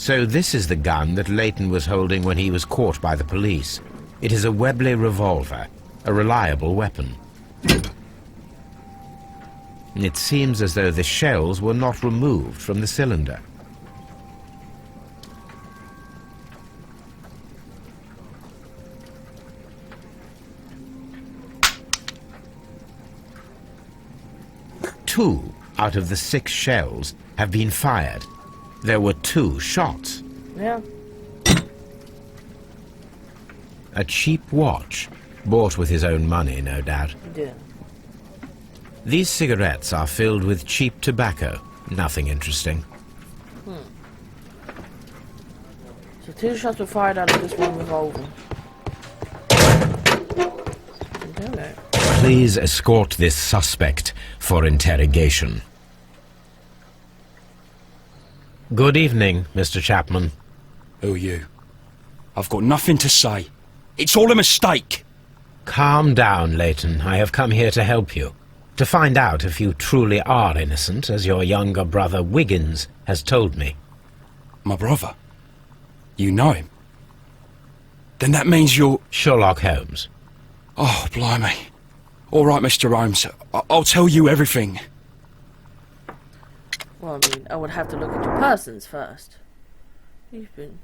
So this is the gun that Leighton was holding when he was caught by the police. It is a Webley revolver, a reliable weapon. It seems as though the shells were not removed from the cylinder. Two out of the 6 shells have been fired. There were 2 shots. Yeah. A cheap watch, bought with his own money, no doubt. Yeah. These cigarettes are filled with cheap tobacco. Nothing interesting. So 2 shots were fired out of this one revolver. Please escort this suspect for interrogation. Good evening, Mr. Chapman. Who are you? I've got nothing to say. It's all a mistake. Calm down, Leighton. I have come here to help you. To find out if you truly are innocent, as your younger brother Wiggins has told me. My brother? You know him? Then that means you're... Sherlock Holmes. Oh, blimey. All right, Mr. Holmes. I'll tell you everything. Well, I mean, I would have to look at your persons first. You've been...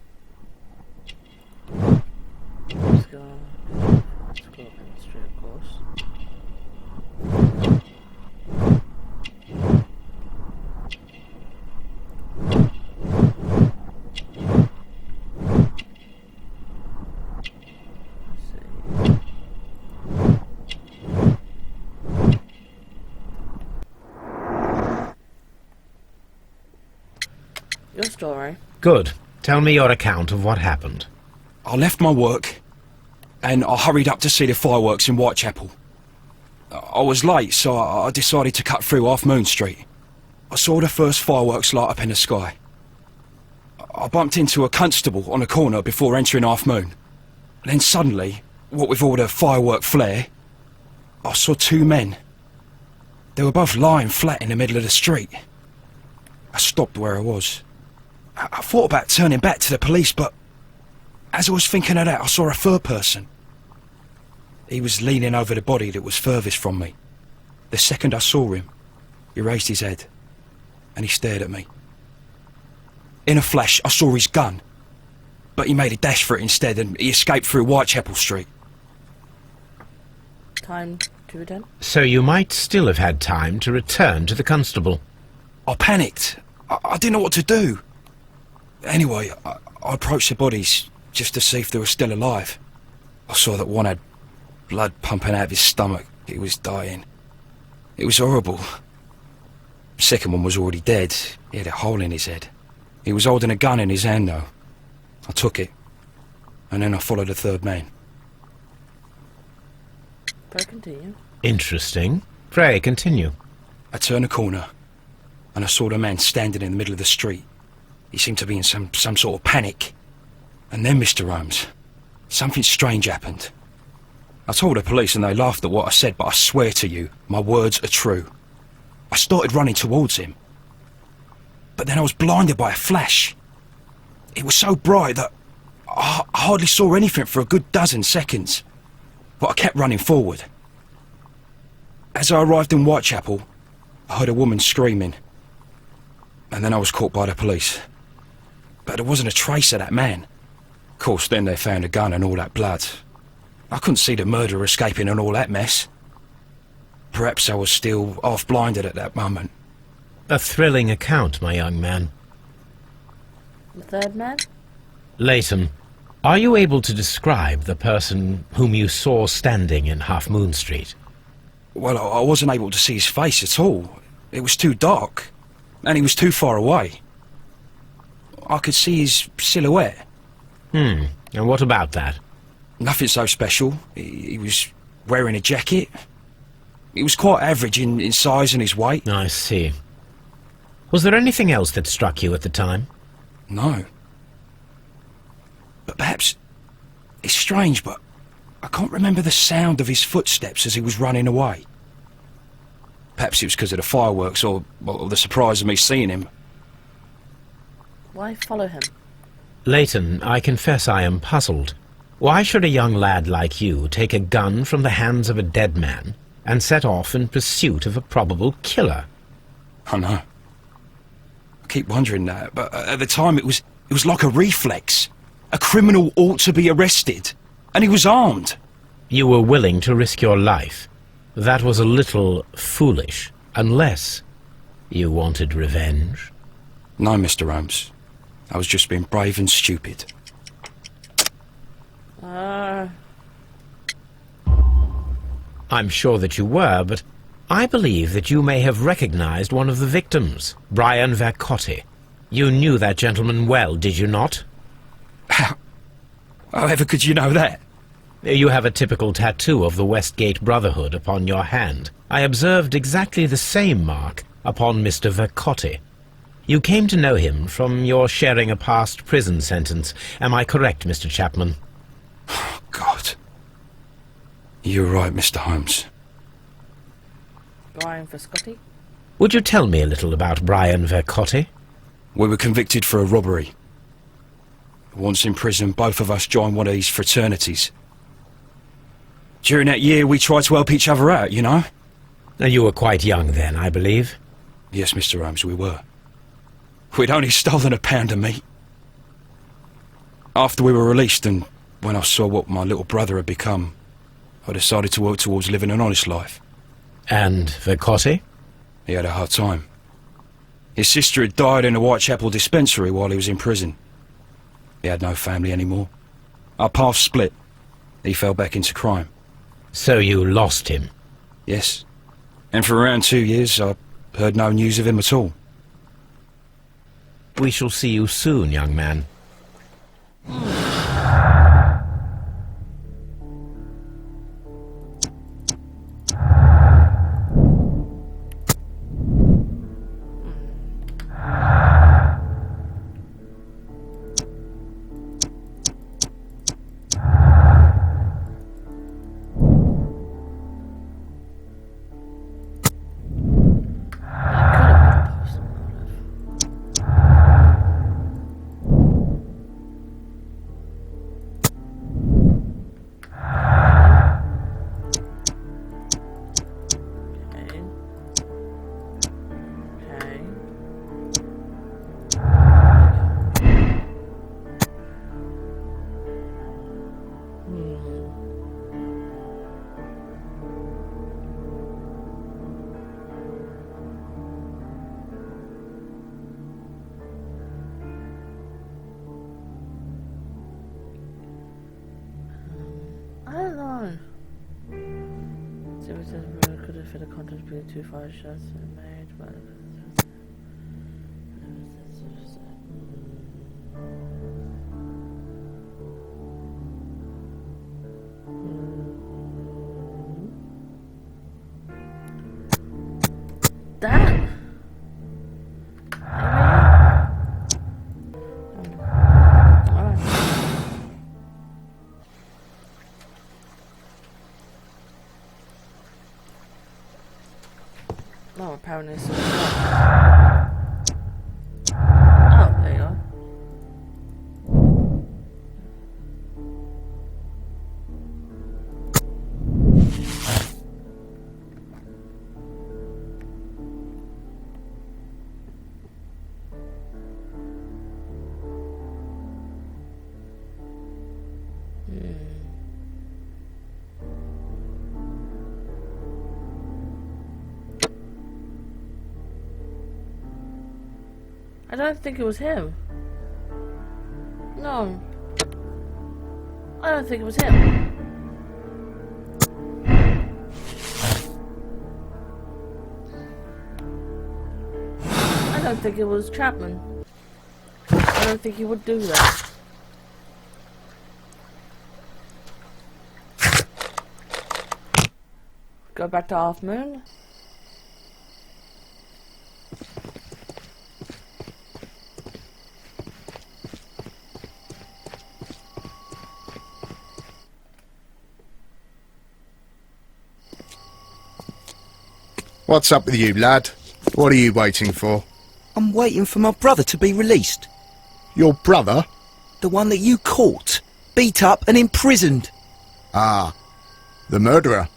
Let's go up and straight, of course. Your story. Good. Tell me your account of what happened. I left my work and I hurried up to see the fireworks in Whitechapel. I was late, so I decided to cut through Half Moon Street. I saw the first fireworks light up in the sky. I bumped into a constable on a corner before entering Half Moon. Then suddenly, what with all the firework flare, I saw 2 men. They were both lying flat in the middle of the street. I stopped where I was. I thought about turning back to the police, but as I was thinking of that, I saw a third person. He was leaning over the body that was furthest from me. The second I saw him, he raised his head and he stared at me. In a flash, I saw his gun, but he made a dash for it instead and he escaped through Whitechapel Street. Time to return? So you might still have had time to return to the constable. I panicked. I didn't know what to do. Anyway, I approached the bodies just to see if they were still alive. I saw that one had blood pumping out of his stomach. He was dying. It was horrible. The second one was already dead. He had a hole in his head. He was holding a gun in his hand though. I took it, and then I followed the third man. Pray continue. Interesting. Pray continue. I turned a corner, and I saw the man standing in the middle of the street. He seemed to be in some sort of panic. And then, Mr. Holmes, something strange happened. I told the police and they laughed at what I said, but I swear to you, my words are true. I started running towards him. But then I was blinded by a flash. It was so bright that I hardly saw anything for a good dozen seconds. But I kept running forward. As I arrived in Whitechapel, I heard a woman screaming. And then I was caught by the police. But there wasn't a trace of that man. Of course, then they found a gun and all that blood. I couldn't see the murderer escaping and all that mess. Perhaps I was still half-blinded at that moment. A thrilling account, my young man. The third man? Leighton, are you able to describe the person whom you saw standing in Half Moon Street? Well, I wasn't able to see his face at all. It was too dark, and he was too far away. I could see his silhouette. And what about that? Nothing so special. He was wearing a jacket. He was quite average in size and his weight. I see. Was there anything else that struck you at the time? No. But perhaps... It's strange, but I can't remember the sound of his footsteps as he was running away. Perhaps it was because of the fireworks or the surprise of me seeing him. Why follow him? Leighton, I confess I am puzzled. Why should a young lad like you take a gun from the hands of a dead man and set off in pursuit of a probable killer? I know. I keep wondering that, but at the time it was like a reflex. A criminal ought to be arrested, and he was armed. You were willing to risk your life. That was a little foolish, unless you wanted revenge. No, Mr. Holmes. I was just being brave and stupid. I'm sure that you were, but I believe that you may have recognized one of the victims, Brian Vercotti. You knew that gentleman well, did you not? However could you know that? You have a typical tattoo of the Westgate Brotherhood upon your hand. I observed exactly the same mark upon Mr. Vercotti. You came to know him from your sharing a past prison sentence. Am I correct, Mr. Chapman? Oh, God. You're right, Mr. Holmes. Brian Vercotti? Would you tell me a little about Brian Vercotti? We were convicted for a robbery. Once in prison, both of us joined one of these fraternities. During that year, we tried to help each other out, you know? You were quite young then, I believe. Yes, Mr. Holmes, we were. We'd only stolen a pound of meat. After we were released, and when I saw what my little brother had become, I decided to work towards living an honest life. And Vercotti? He had a hard time. His sister had died in a Whitechapel dispensary while he was in prison. He had no family anymore. Our paths split. He fell back into crime. So you lost him? Yes. And for around 2 years, I heard no news of him at all. We shall see you soon, young man. Could have fit a content between 2 fire shots made, but that. No, apparently so. Oh, there you are. I don't think it was him. No. I don't think it was him. I don't think it was Chapman. I don't think he would do that. Go back to Half Moon. What's up with you, lad? What are you waiting for? I'm waiting for my brother to be released. Your brother? The one that you caught, beat up and imprisoned. Ah, the murderer.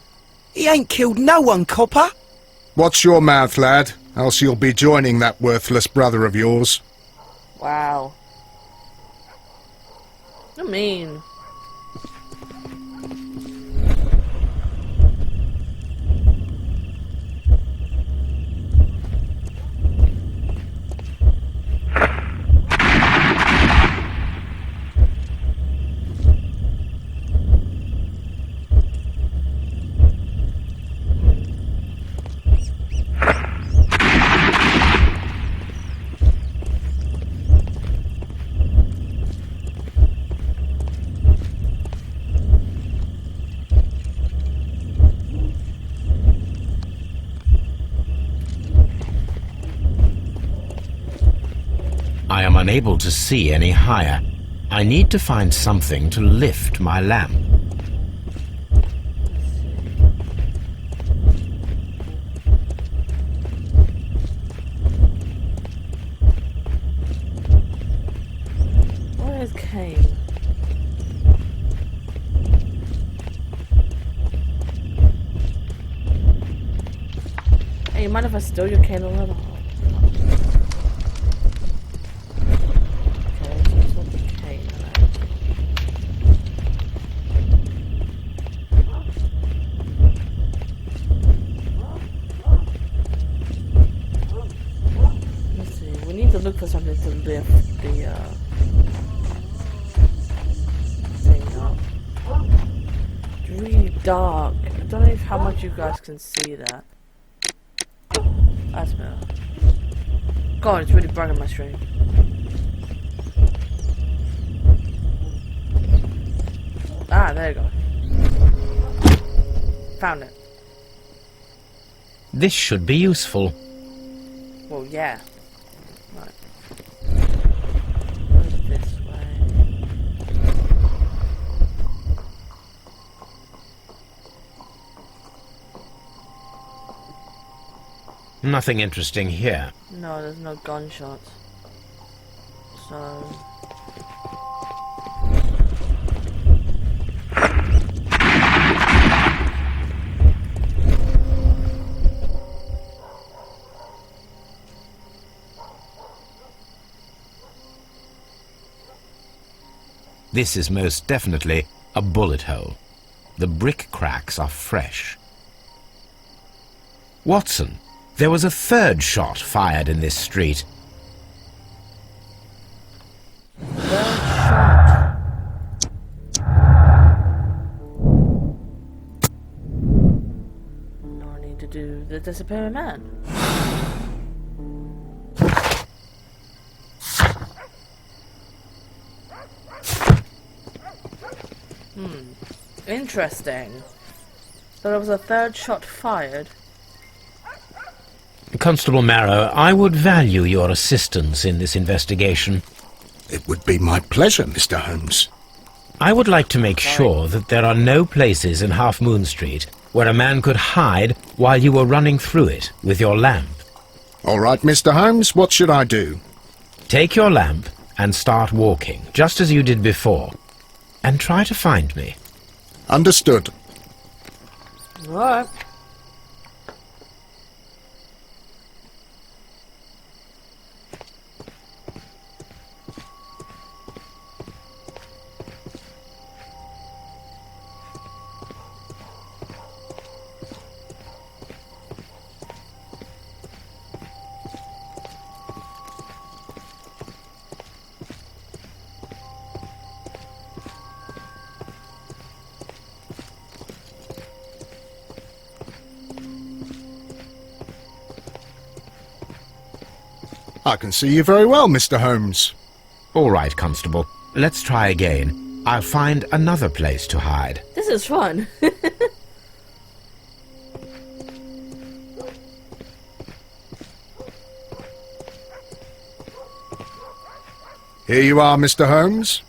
He ain't killed no one, copper. Watch your mouth, lad, else you'll be joining that worthless brother of yours. Wow. I mean... I am unable to see any higher. I need to find something to lift my lamp. Where is Kane? Hey, you mind if I steal your cane a little? Okay, so it's not the cane, right? Let's see, we need to look for something to lift the thing up. It's really dark. I don't know how much you guys can see that. That's better. God, it's really bright on my screen. Ah, there you go. Found it. This should be useful. Well, yeah. Right. Go this way. Nothing interesting here. No, there's no gunshots. So... This is most definitely a bullet hole. The brick cracks are fresh. Watson, there was a third shot fired in this street. No need to do the disappearing man. Interesting. So there was a third shot fired. Constable Marrow, I would value your assistance in this investigation. It would be my pleasure, Mr. Holmes. I would like to make sure that there are no places in Half Moon Street where a man could hide while you were running through it with your lamp. All right, Mr. Holmes, what should I do? Take your lamp and start walking, just as you did before, and try to find me. Understood. Alright. I can see you very well, Mr. Holmes. All right, Constable. Let's try again. I'll find another place to hide. This is fun. Here you are, Mr. Holmes.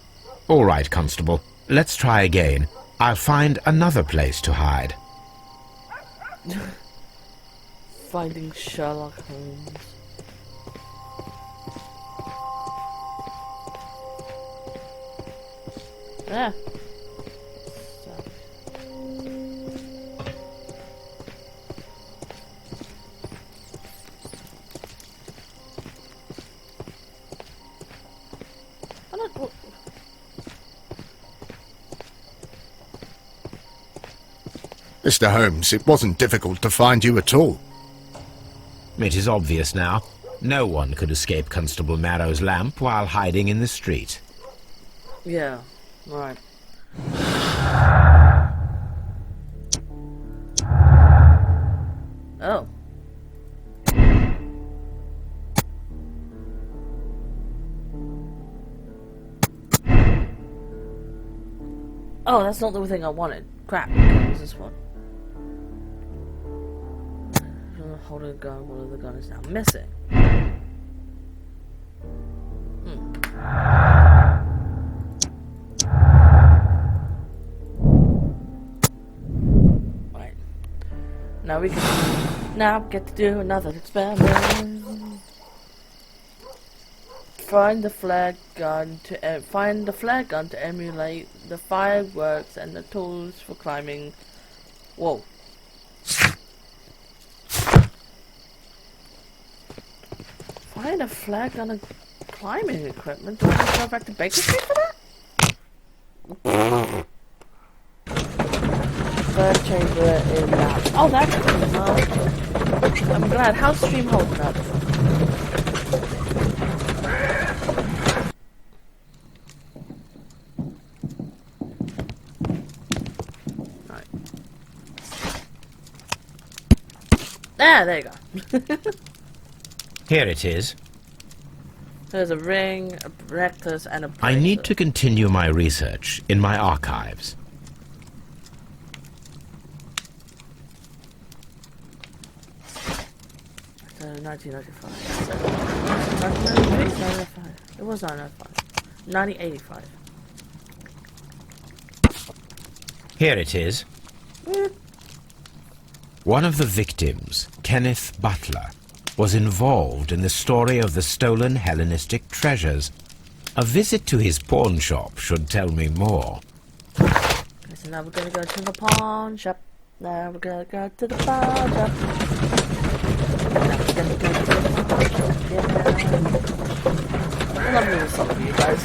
All right, Constable. Let's try again. I'll find another place to hide. Finding Sherlock Holmes. Yeah. So. I don't. Mr. Holmes, it wasn't difficult to find you at all. It is obvious now. No one could escape Constable Marrow's lamp while hiding in the street. Yeah. Right. Oh. Oh, that's not the thing I wanted. Crap. What was this one? Holding a gun. One of the gun is now missing. Right. Now we can get to do another experiment. Find the flare gun to emulate the fireworks and the tools for climbing. Whoa. Find a flare gun and climbing equipment. Do I have to go back to Baker Street for that? Third chamber in that. Oh, that's cool. I'm glad. How's stream holding up? Right. There you go. Here it is. There's a ring, a rectus, and a bracelet. I need to continue my research in my archives. 1995. 1995. It was 1995. 1985. Here it is. One of the victims, Kenneth Butler, was involved in the story of the stolen Hellenistic treasures. A visit to his pawn shop should tell me more. Okay, so now we're gonna go to the pawn shop. Now we're gonna go to the pawn shop. Now we're gonna go to the pawn shop. Yeah. I love a little song for you guys.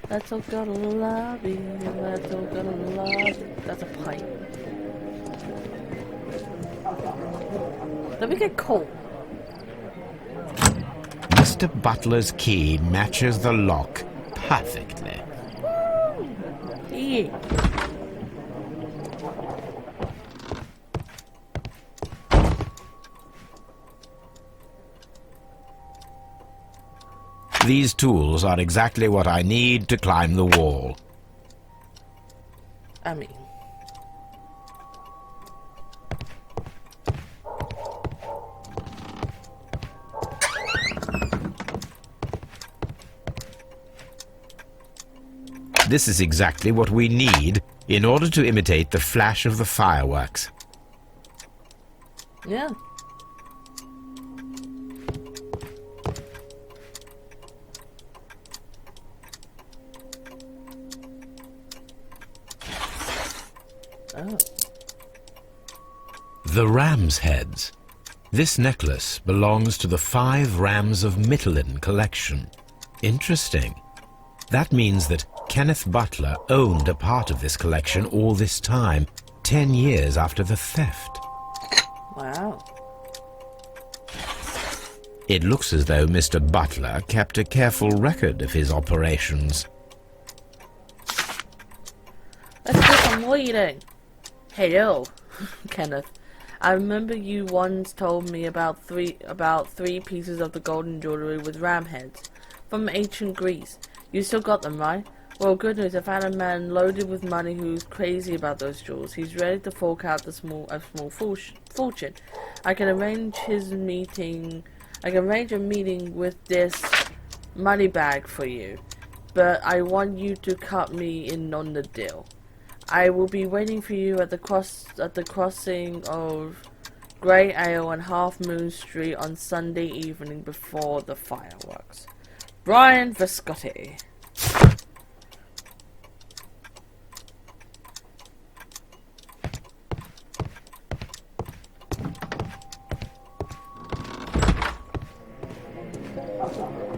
Let's all go to the lobby. Let's all go to the lobby. That's a pipe. Let me get coal. Mr. Butler's key matches the lock perfectly. Yeah. These tools are exactly what I need to climb the wall. I mean. This is exactly what we need in order to imitate the flash of the fireworks. Yeah. Oh. The ram's heads. This necklace belongs to the 5 Rams of Mittelin collection. Interesting. That means that Kenneth Butler owned a part of this collection all this time, 10 years after the theft. Wow. It looks as though Mr. Butler kept a careful record of his operations. Let's do some reading. Hello, Kenneth. I remember you once told me about three pieces of the golden jewelry with ram heads from ancient Greece. You still got them, right? Well, good news. I found a man loaded with money who's crazy about those jewels. He's ready to fork out a small fortune. I can arrange a meeting with this money bag for you, but I want you to cut me in on the deal. I will be waiting for you at the crossing of Grey Ale and Half Moon Street on Sunday evening before the fireworks. Brian Viscotti.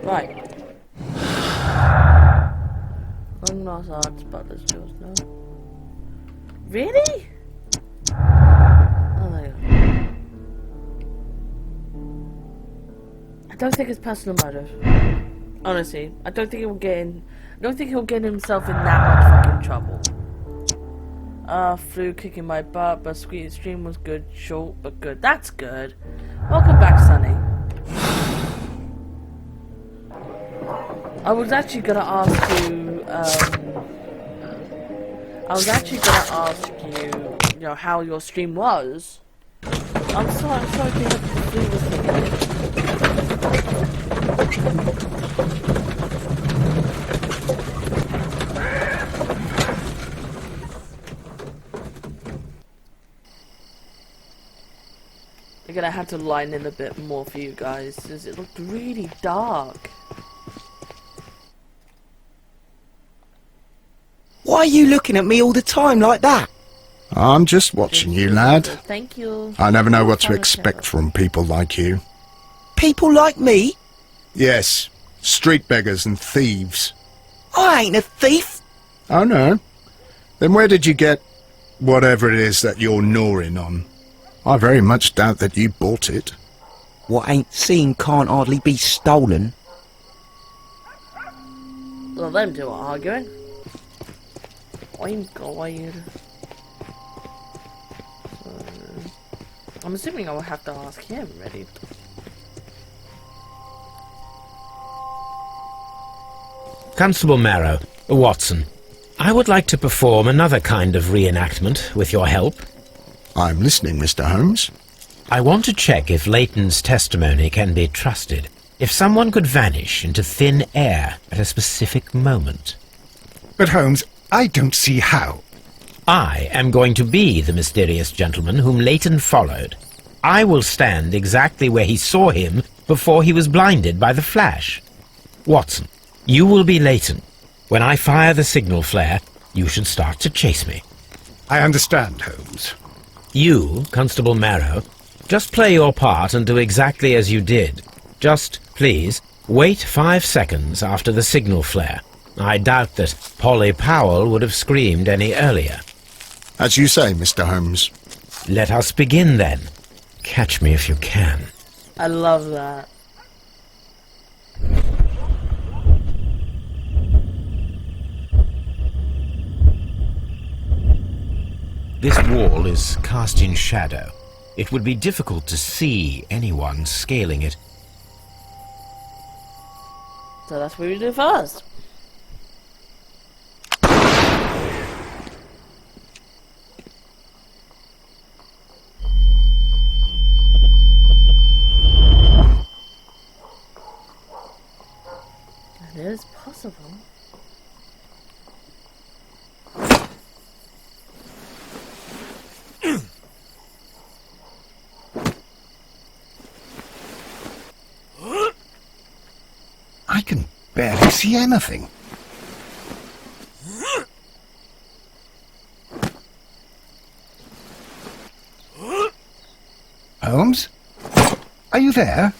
Right. Unlost arts, butler's jewels, no. Really? Oh my god. I don't think it's personal motive. Honestly, I don't think he'll get in. I don't think he'll get himself in that much fucking trouble. Flew kicking my butt, but stream was good, short but good. That's good. Welcome back, Sonny. I was actually gonna ask you. You know, how your stream was. I'm sorry to hear that the stream was thinking. Again, I had to line in a bit more for you guys, because it looked really dark. Why are you looking at me all the time like that? I'm just watching you, lad. Thank you. I never know what to expect from people like you. People like me? Yes, street beggars and thieves. I ain't a thief. Oh no? Then where did you get whatever it is that you're gnawing on? I very much doubt that you bought it. What ain't seen can't hardly be stolen. Well, them two are arguing. I'm going. I'm assuming I will have to ask him, ready? Constable Marrow, Watson, I would like to perform another kind of reenactment with your help. I'm listening, Mr. Holmes. I want to check if Leighton's testimony can be trusted. If someone could vanish into thin air at a specific moment. But Holmes, I don't see how. I am going to be the mysterious gentleman whom Leighton followed. I will stand exactly where he saw him before he was blinded by the flash. Watson, you will be Leighton. When I fire the signal flare, you should start to chase me. I understand, Holmes. You, Constable Marrow, just play your part and do exactly as you did. Just, please, wait 5 seconds after the signal flare. I doubt that Polly Powell would have screamed any earlier. As you say, Mr. Holmes. Let us begin then. Catch me if you can. I love that. This wall is cast in shadow. It would be difficult to see anyone scaling it. So that's what we do first. That is possible. I can barely see anything. Holmes? Are you there?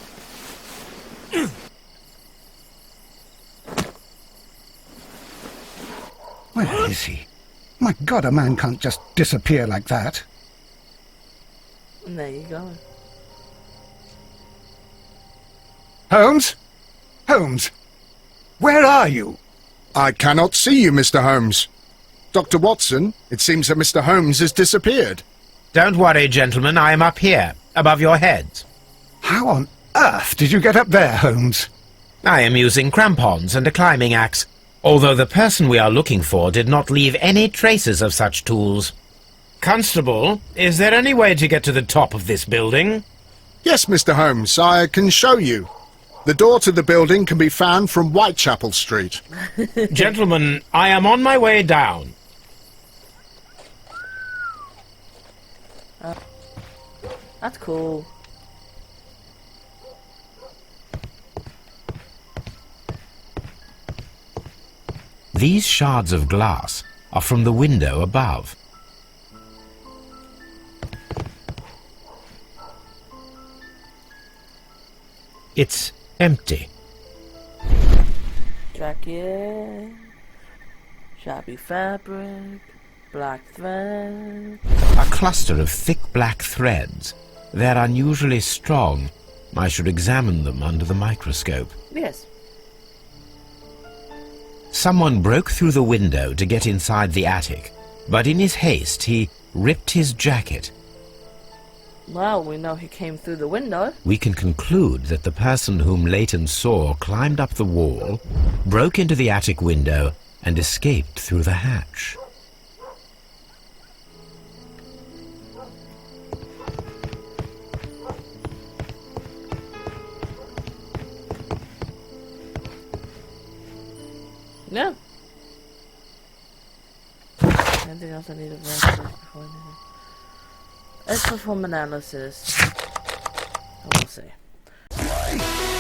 Where is he? My God, a man can't just disappear like that. And there you go. Holmes? Holmes? Where are you? I cannot see you, Mr. Holmes. Dr. Watson, it seems that Mr. Holmes has disappeared. Don't worry, gentlemen, I am up here, above your heads. How on earth did you get up there, Holmes? I am using crampons and a climbing axe, although the person we are looking for did not leave any traces of such tools. Constable, is there any way to get to the top of this building? Yes, Mr. Holmes, I can show you. The door to the building can be found from Whitechapel Street. Gentlemen, I am on my way down. That's cool. These shards of glass are from the window above. It's empty. Jacket, shabby fabric, black thread. A cluster of thick black threads. They're unusually strong. I should examine them under the microscope. Yes. Someone broke through the window to get inside the attic, but in his haste he ripped his jacket. Well, we know he came through the window. We can conclude that the person whom Leighton saw climbed up the wall, broke into the attic window, and escaped through the hatch. Yeah. Anything else I need to verify before anything? Let's perform analysis. And we'll see.